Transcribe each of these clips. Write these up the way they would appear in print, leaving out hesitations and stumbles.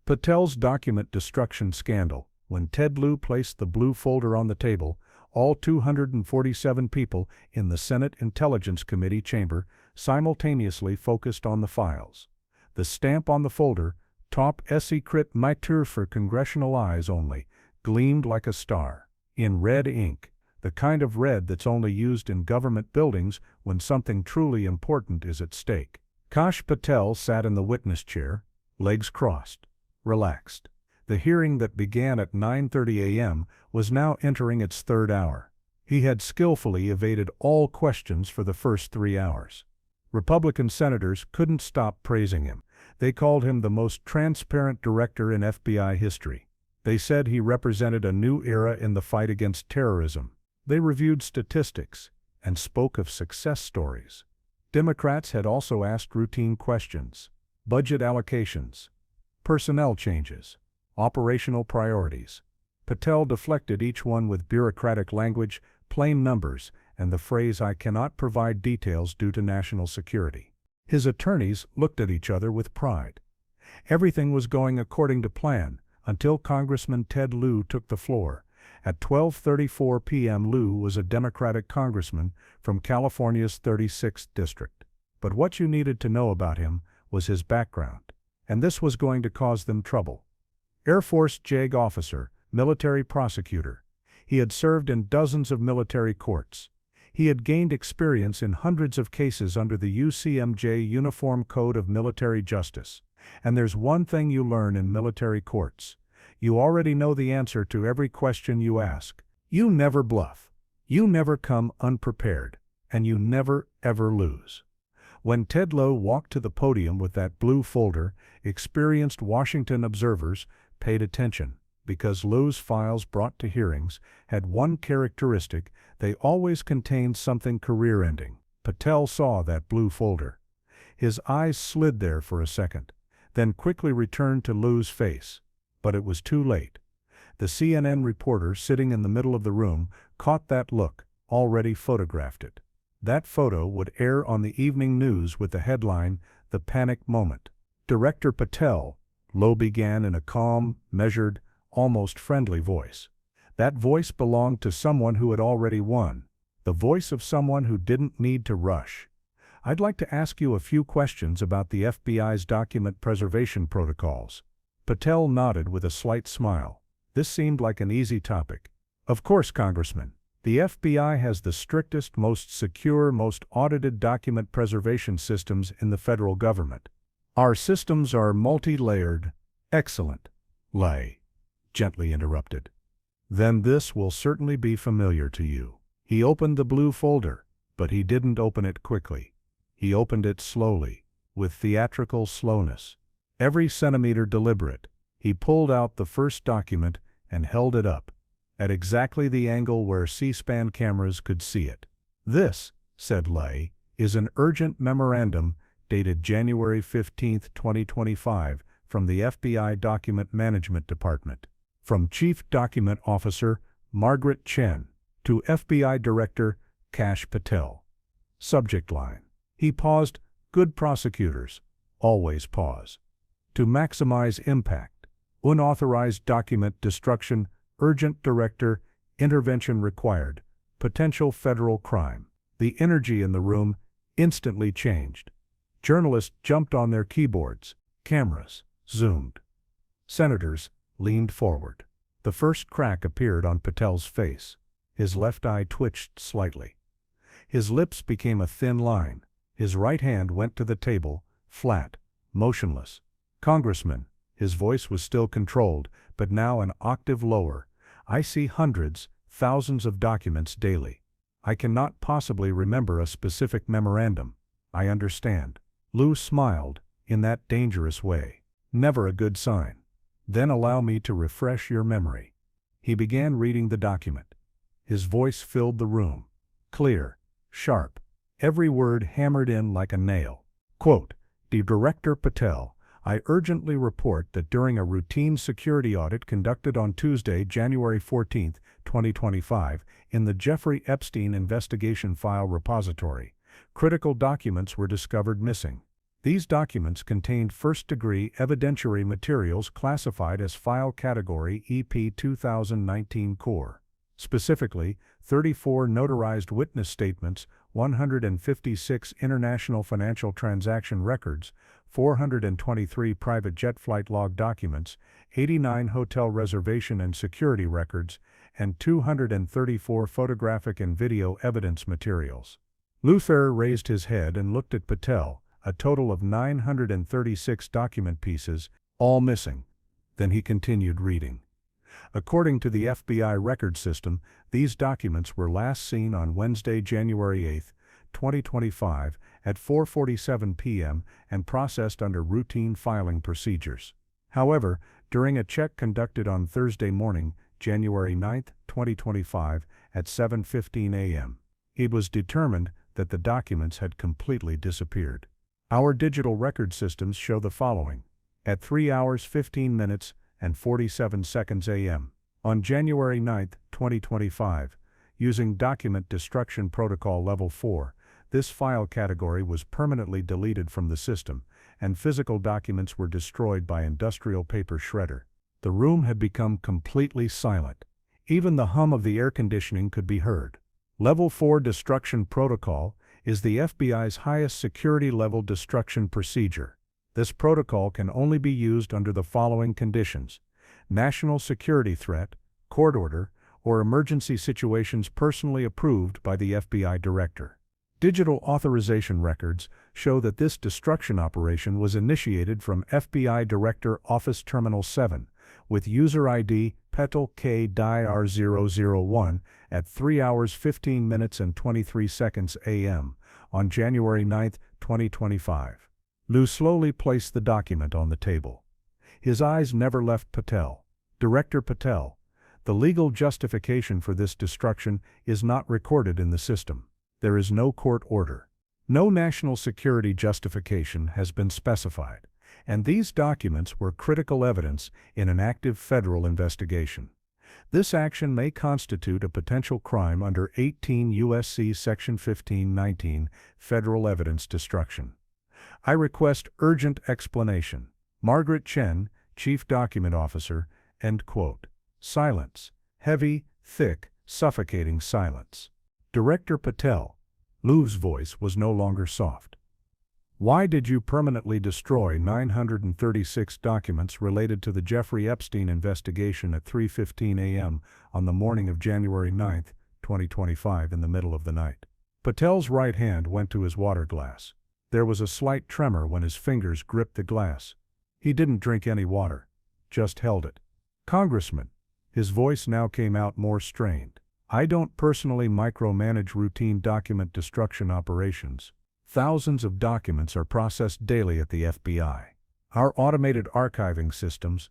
Patel's document destruction scandal. When Ted Lieu placed the blue folder on the table, all 247 people in the Senate Intelligence Committee chamber simultaneously focused on the files. The stamp on the folder, Top Secret Matter for Congressional Eyes Only, gleamed like a star. In red ink, the kind of red that's only used in government buildings when something truly important is at stake. Kash Patel sat in the witness chair, legs crossed, relaxed. The hearing that began at 9:30 a.m. was now entering its third hour. He had skillfully evaded all questions for the first 3 hours. Republican senators couldn't stop praising him. They called him the most transparent director in FBI history. They said he represented a new era in the fight against terrorism. They reviewed statistics and spoke of success stories. Democrats had also asked routine questions: budget allocations, personnel changes, operational priorities. Patel deflected each one with bureaucratic language, plain numbers, and the phrase "I cannot provide details due to national security." His attorneys looked at each other with pride. Everything was going according to plan until Congressman Ted Lieu took the floor. At 12:34 p.m. Lieu was a Democratic congressman from California's 36th district. But what you needed to know about him was his background, and this was going to cause them trouble. Air Force JAG officer, military prosecutor. He had served in dozens of military courts. He had gained experience in hundreds of cases under the UCMJ Uniform Code of Military Justice. And there's one thing you learn in military courts. You already know the answer to every question you ask. You never bluff. You never come unprepared. And you never, ever lose. When Ted Lieu walked to the podium with that blue folder, experienced Washington observers paid attention, because Lieu's files brought to hearings had one characteristic: they always contained something career-ending. Patel saw that blue folder. His eyes slid there for a second, then quickly returned to Lieu's face. But it was too late. The CNN reporter sitting in the middle of the room caught that look, already photographed it. That photo would air on the evening news with the headline, "The Panic Moment." "Director Patel," Lieu began in a calm, measured, almost friendly voice. That voice belonged to someone who had already won, the voice of someone who didn't need to rush. "I'd like to ask you a few questions about the FBI's document preservation protocols." Patel nodded with a slight smile. This seemed like an easy topic. "Of course, Congressman. The FBI has the strictest, most secure, most audited document preservation systems in the federal government. Our systems are multi-layered." "Excellent," Lieu gently interrupted. "Then this will certainly be familiar to you." He opened the blue folder, but he didn't open it quickly. He opened it slowly, with theatrical slowness, every centimeter deliberate. He pulled out the first document and held it up, at exactly the angle where C-SPAN cameras could see it. "This," said Lieu, "is an urgent memorandum dated January 15, 2025, from the FBI Document Management Department. From Chief Document Officer Margaret Chen to FBI Director Kash Patel." Subject line. He paused. Good prosecutors always pause. "To maximize impact. Unauthorized document destruction. Urgent director. Intervention required. Potential federal crime." The energy in the room instantly changed. Journalists jumped on their keyboards. Cameras zoomed. Senators leaned forward. The first crack appeared on Patel's face. His left eye twitched slightly. His lips became a thin line. His right hand went to the table, flat, motionless. "Congressman," his voice was still controlled, but now an octave lower, "I see hundreds, thousands of documents daily. I cannot possibly remember a specific memorandum. I understand." Lieu smiled, in that dangerous way. "Never a good sign. Then allow me to refresh your memory." He began reading the document. His voice filled the room. Clear, sharp, every word hammered in like a nail. Quote, "Dear Director Patel, I urgently report that during a routine security audit conducted on Tuesday, January 14, 2025, in the Jeffrey Epstein investigation file repository, critical documents were discovered missing. These documents contained first-degree evidentiary materials classified as File Category EP 2019 Core. Specifically, 34 notarized witness statements, 156 international financial transaction records, 423 private jet flight log documents, 89 hotel reservation and security records, and 234 photographic and video evidence materials. Luther raised his head and looked at Patel, a total of 936 document pieces, all missing. Then he continued reading. According to the FBI record system, these documents were last seen on Wednesday, January 8, 2025, at 4:47 p.m. and processed under routine filing procedures. However, during a check conducted on Thursday morning, January 9, 2025, at 7:15 a.m., it was determined that the documents had completely disappeared. Our digital record systems show the following. At 3 hours 15 minutes and 47 seconds a.m. on January 9, 2025, using Document Destruction Protocol Level 4, this file category was permanently deleted from the system, and physical documents were destroyed by industrial paper shredder. The room had become completely silent. Even the hum of the air conditioning could be heard. Level 4 Destruction Protocol is the FBI's highest security level destruction procedure. This protocol can only be used under the following conditions: national security threat, court order, or emergency situations personally approved by the FBI director. Digital authorization records show that this destruction operation was initiated from FBI Director Office Terminal 7, with user ID Petal K-DIR001 at 3 hours 15 minutes and 23 seconds a.m. on January 9, 2025. Lou slowly placed the document on the table. His eyes never left Patel. Director Patel, the legal justification for this destruction is not recorded in the system. There is no court order. No national security justification has been specified, and these documents were critical evidence in an active federal investigation. This action may constitute a potential crime under 18 U.S.C. Section 1519, Federal Evidence Destruction. I request urgent explanation. Margaret Chen, Chief Document Officer, end quote. Silence. Heavy, thick, suffocating silence. Director Patel. Lou's voice was no longer soft. Why did you permanently destroy 936 documents related to the Jeffrey Epstein investigation at 3:15 a.m. on the morning of January 9, 2025 in the middle of the night? Patel's right hand went to his water glass. There was a slight tremor when his fingers gripped the glass. He didn't drink any water, just held it. Congressman, his voice now came out more strained. I don't personally micromanage routine document destruction operations. Thousands of documents are processed daily at the FBI. Our automated archiving systems,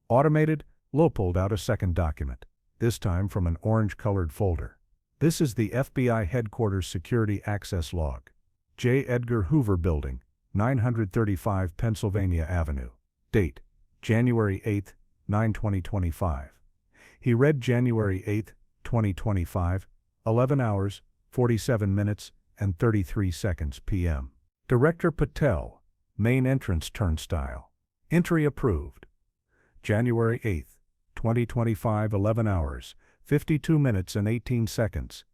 automated, Lou pulled out a second document, this time from an orange-colored folder. This is the FBI Headquarters Security Access Log. J. Edgar Hoover Building, 935 Pennsylvania Avenue. Date: January 8, 2025. He read January 8, 2025, 11 hours, 47 minutes, and 33 seconds p.m. Director Patel, Main Entrance Turnstile. Entry approved. January 8, 2025, 11 hours, 52 minutes and 18 seconds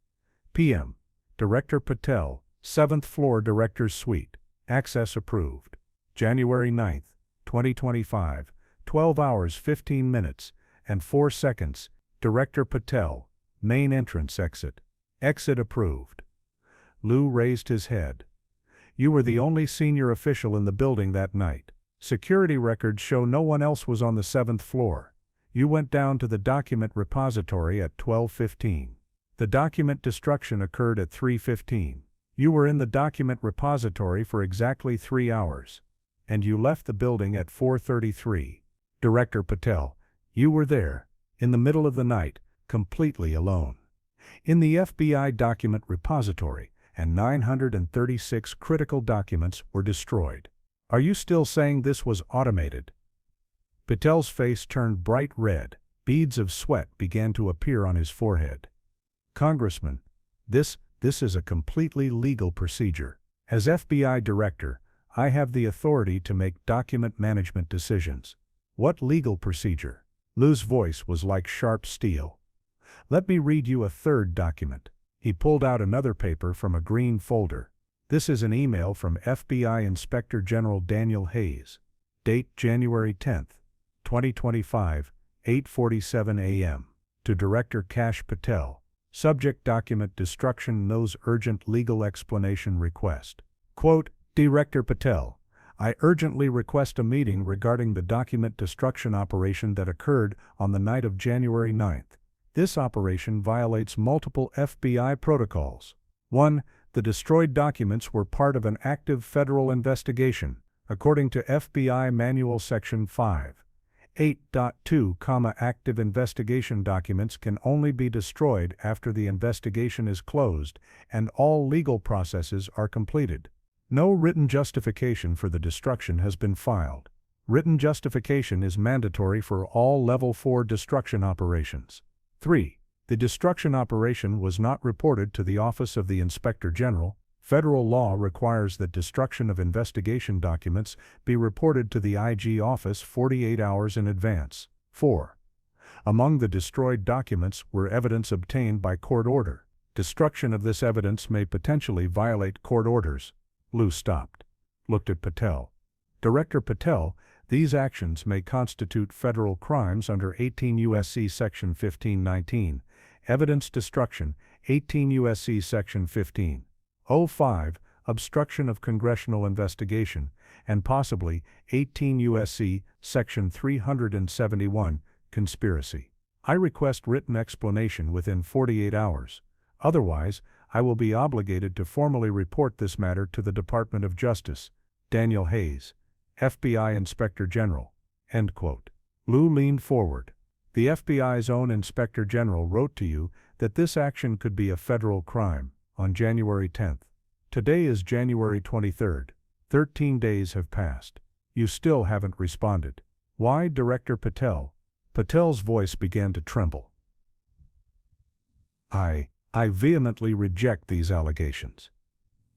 p.m. Director Patel, 7th floor Director's Suite. Access approved. January 9, 2025, 12 hours 15 minutes and 4 seconds. Director Patel, Main Entrance Exit. Exit approved. Lou raised his head. You were the only senior official in the building that night. Security records show no one else was on the 7th floor. You went down to the document repository at 12:15. The document destruction occurred at 3:15. You were in the document repository for exactly 3 hours. And you left the building at 4:33. Director Patel, you were there, in the middle of the night, completely alone. In the FBI document repository, and 936 critical documents were destroyed. Are you still saying this was automated? Patel's face turned bright red. Beads of sweat began to appear on his forehead. Congressman, this is a completely legal procedure. As FBI director, I have the authority to make document management decisions. What legal procedure? Liu's voice was like sharp steel. Let me read you a third document. He pulled out another paper from a green folder. This is an email from FBI Inspector General Daniel Hayes. Date January 10, 2025, 8:47 a.m. To Director Kash Patel. Subject document destruction knows urgent legal explanation request. Quote, Director Patel, I urgently request a meeting regarding the document destruction operation that occurred on the night of January 9th. This operation violates multiple FBI protocols. 1. The destroyed documents were part of an active federal investigation, according to FBI Manual Section 5. 8.2, active investigation documents can only be destroyed after the investigation is closed and all legal processes are completed. No written justification for the destruction has been filed. Written justification is mandatory for all Level 4 destruction operations. 3. The destruction operation was not reported to the Office of the Inspector General. Federal law requires that destruction of investigation documents be reported to the IG office 48 hours in advance. 4. Among the destroyed documents were evidence obtained by court order. Destruction of this evidence may potentially violate court orders. Liu stopped, looked at Patel. Director Patel, these actions may constitute federal crimes under 18 U.S.C. Section 1519, evidence destruction, 18 U.S.C. Section 1505, obstruction of congressional investigation, and possibly 18 U.S.C. Section 371, conspiracy. I request written explanation within 48 hours. Otherwise, I will be obligated to formally report this matter to the Department of Justice. Daniel Hayes, FBI Inspector General. End quote. Liu leaned forward. The FBI's own Inspector General wrote to you that this action could be a federal crime on January 10th. Today is January 23rd. 13 days have passed. You still haven't responded. Why, Director Patel? Patel's voice began to tremble. I vehemently reject these allegations.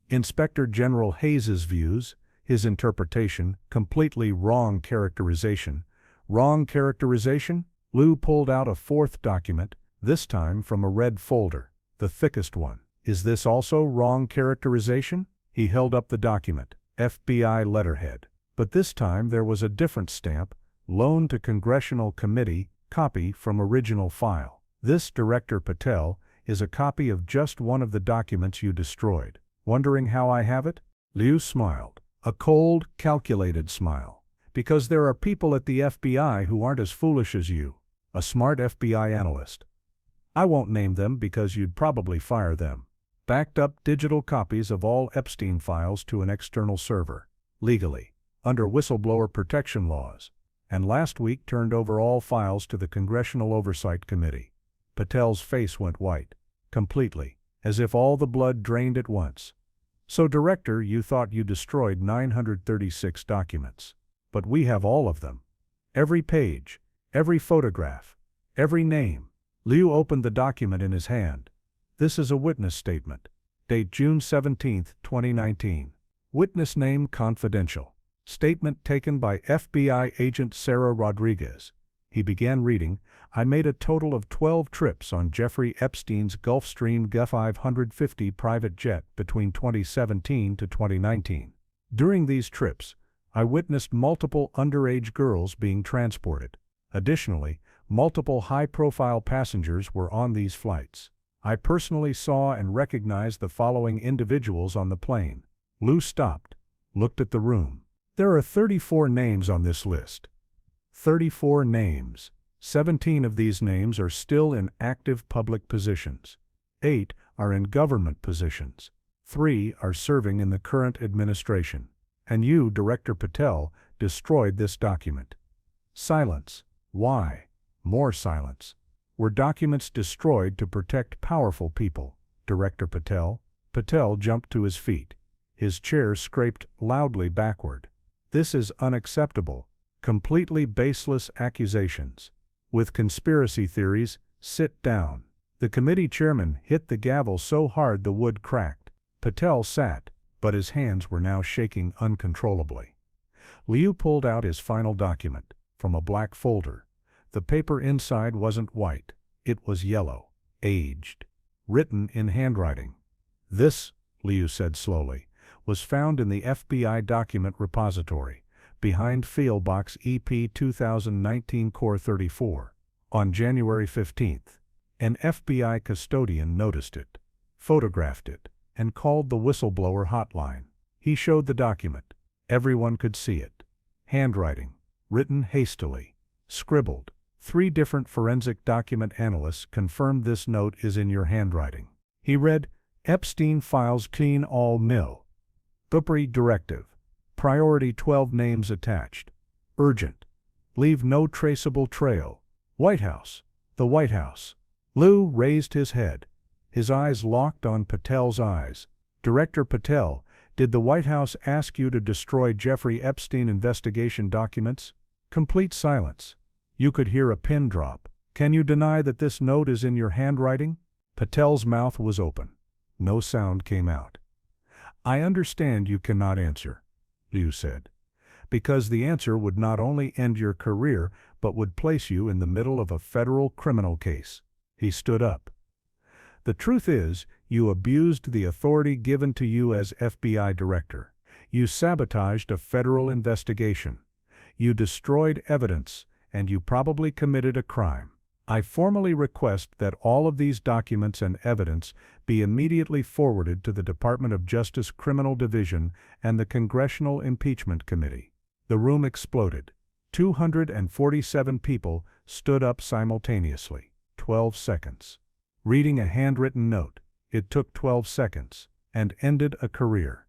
Inspector General Hayes's views, his interpretation, completely wrong characterization. Wrong characterization? Liu pulled out a fourth document, this time from a red folder, the thickest one. Is this also wrong characterization? He held up the document, FBI letterhead. But this time there was a different stamp, loaned to Congressional Committee, copy from original file. This, Director Patel, is a copy of just one of the documents you destroyed. Wondering how I have it? Liu smiled, a cold, calculated smile. Because there are people at the FBI who aren't as foolish as you, a smart FBI analyst. I won't name them because you'd probably fire them. Backed up digital copies of all Epstein files to an external server, legally, under whistleblower protection laws, and last week turned over all files to the Congressional Oversight Committee. Patel's face went white, completely, as if all the blood drained at once. So, Director, you thought you destroyed 936 documents. But we have all of them. Every page, every photograph, every name. Liu opened the document in his hand. This is a witness statement. Date June 17, 2019. Witness name confidential. Statement taken by FBI agent Sarah Rodriguez. He began reading, I made a total of 12 trips on Jeffrey Epstein's Gulfstream G550 private jet between 2017 to 2019. During these trips, I witnessed multiple underage girls being transported. Additionally, multiple high-profile passengers were on these flights. I personally saw and recognized the following individuals on the plane. Liu stopped, looked at the room. There are 34 names on this list. 34 names. 17 of these names are still in active public positions. 8 are in government positions. 3 are serving in the current administration. And you, Director Patel, destroyed this document. Silence. Why? More silence. Were documents destroyed to protect powerful people, Director Patel? Patel jumped to his feet. His chair scraped loudly backward. This is unacceptable. Completely baseless accusations. With conspiracy theories, sit down. The committee chairman hit the gavel so hard the wood cracked. Patel sat, but his hands were now shaking uncontrollably. Liu pulled out his final document from a black folder. The paper inside wasn't white. It was yellow, aged, written in handwriting. "This," Liu said slowly, "was found in the FBI document repository, behind File Box EP 2019 Core 34. On January 15th, an FBI custodian noticed it, photographed it, and called the whistleblower hotline. He showed the document. Everyone could see it. Handwriting, written hastily, scribbled. 3 different forensic document analysts confirmed this note is in your handwriting." He read, "Epstein files clean all mill. Bupri directive. Priority 12 names attached. Urgent. Leave no traceable trail. White House. The White House." Liu raised his head. His eyes locked on Patel's eyes. "Director Patel, did the White House ask you to destroy Jeffrey Epstein investigation documents?" Complete silence. You could hear a pin drop. "Can you deny that this note is in your handwriting?" Patel's mouth was open. No sound came out. "I understand you cannot answer," Liu said, "because the answer would not only end your career but would place you in the middle of a federal criminal case." He stood up. "The truth is, you abused the authority given to you as FBI director. You sabotaged a federal investigation. You destroyed evidence, and you probably committed a crime. I formally request that all of these documents and evidence be immediately forwarded to the Department of Justice Criminal Division and the Congressional Impeachment Committee." The room exploded. 247 people stood up simultaneously. 12 seconds. Reading a handwritten note, it took 12 seconds, and ended a career.